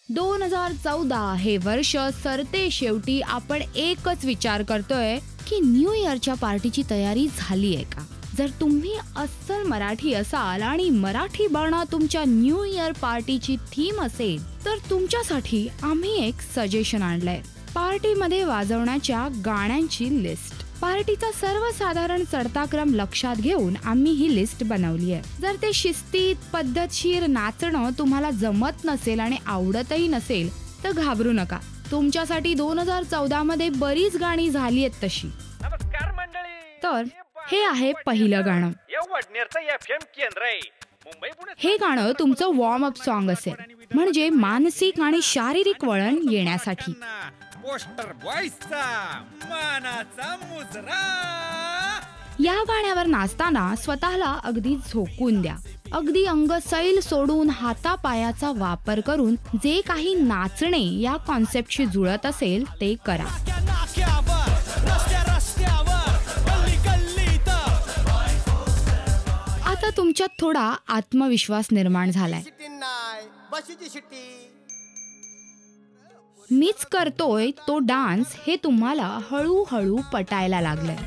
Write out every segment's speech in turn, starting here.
2014 हे वर्ष सरते शेवटी आपण एकच विचार करतोय की न्यू इयरच्या पार्टीची तयारी झाली आहे का? जर तुम्ही अस्सल मराठी असाल आणि मराठी बाणा तुमच्या न्यू इयर पार्टीची थीम असेल तर तुमच्यासाठी आम्ही एक सजेशन आणलंय. पार्टीमध्ये वाजवण्याच्या गाण्यांची लिस्ट. पार्टीचा सर्वसाधारण चढता क्रम लक्षात घेऊन आम्ही ही लिस्ट बनवली आहे. जर ते शिस्तीत पद्धतशीर नाचणं तुम्हाला जमत नसेल आणि आवडतही नसेल तर घाबरू नका. तुमच्यासाठी 2014 मध्ये बरीच गाणी झाली आहेत तशी. नमस्कार मंडळी. तर हे आहे पहिलं गाणं. हे गाणं तुमचं वॉर्म अप सॉन्ग असेल, म्हणजे मानसिक आणि शारीरिक वळण येण्यासाठी. पोस्टर बॉयचा मानाचा मुजरा. या गाण्यावर नाचताना स्वतःला अगदी झोकून द्या. अगदी अंग सैल सोडून हातापायाचा वापर करून जे काही नाचणे या कॉन्सेप्टशी जुळत असेल ते करा. आता तुमच्यात थोडा आत्मविश्वास निर्माण झालाय. मीच करतोय तो डान्स हे तुम्हाला हळूहळू पटायला लागलंय.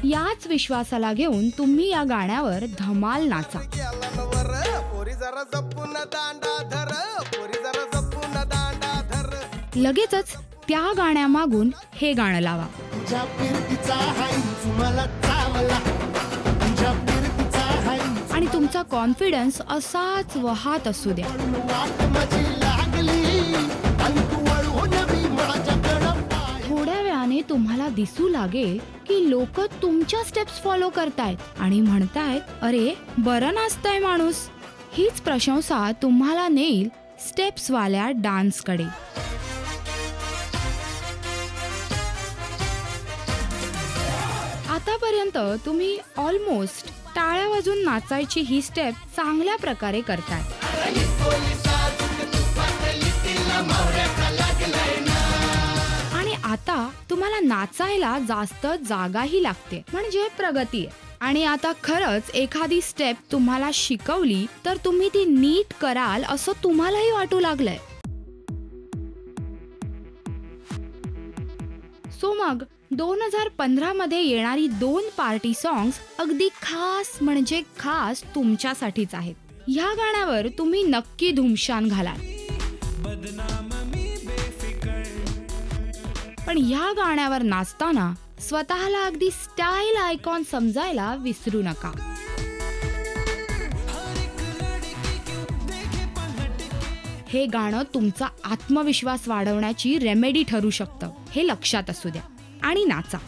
याच विश्वासाला घेऊन तुम्ही या गाण्यावर धमाल नाचा. लगेचच त्या गाण्यामागून हे गाणं लावा. आणि तुमचा कॉन्फिडन्स असाच वाहत असू द्या. थोड्या वेळाने तुम्हाला दिसू लागेल की लोक तुमच्या स्टेप्स फॉलो करतायत आणि म्हणतायत, अरे बरं नाचताय माणूस. हीच प्रशंसा तुम्हाला नेईल स्टेप्स वाल्या डान्स कडे. आतापर्यंत तुम्ही ऑलमोस्ट टाळ्या वाजून नाचायची ही स्टेप चांगल्या प्रकारे करताय. आणि आता तुम्हाला नाचायला जास्त जागाही लागते, म्हणजे प्रगती आहे. आणि आता खरंच एखादी स्टेप तुम्हाला शिकवली तर तुम्ही ती नीट कराल असं तुम्हालाही वाटू लागलंय. सो मग 2015 मध्ये येणारी 2 पार्टी सॉंग्स अगदी खास म्हणजे खास तुमच्यासाठीच आहेत. ह्या गाण्यावर तुम्ही नक्की धुमशान घालाल. पण ह्या गाण्यावर नाचताना स्वतःला अगदी स्टाईल आयकॉन समजायला विसरू नका. हे गाणं तुमचा आत्मविश्वास वाढवण्याची रेमेडी ठरू शकतं, हे लक्षात असू द्या. आणि नाचा.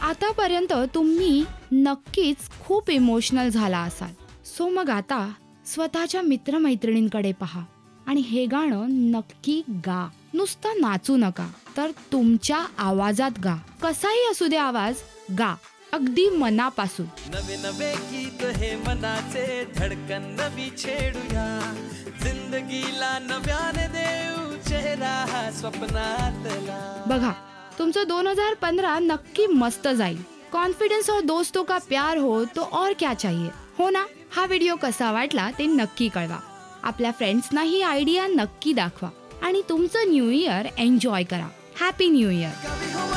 आतापर्यंत तुम्ही नक्कीच खूप इमोशनल झाला असाल. सो मग आता स्वतःच्या मित्रमैत्रिणींकडे पहा आणि हे गाणं नक्की गा. नुसतं नाचू नका, तर तुमच्या आवाजात गा. कसाही असू दे आवाज, गा अगदी मनापासून. नवे नवे गीत हे मनाचे धडकन नवी छेडूया. जिंदगीला नव्याने देऊ चेहरा स्वप्नातला. बघा, तुमचं 2015 नक्की मस्त जाईल. कॉन्फिडन्स और दोस्तों का प्यार हो तो और क्या चाहिए, हो ना? हा व्हिडिओ कसा वाटला ते नक्की कळवा. आपल्या फ्रेंड्सना ही आयडिया नक्की दाखवा आणि तुमचं न्यू इयर एन्जॉय करा. Happy new year.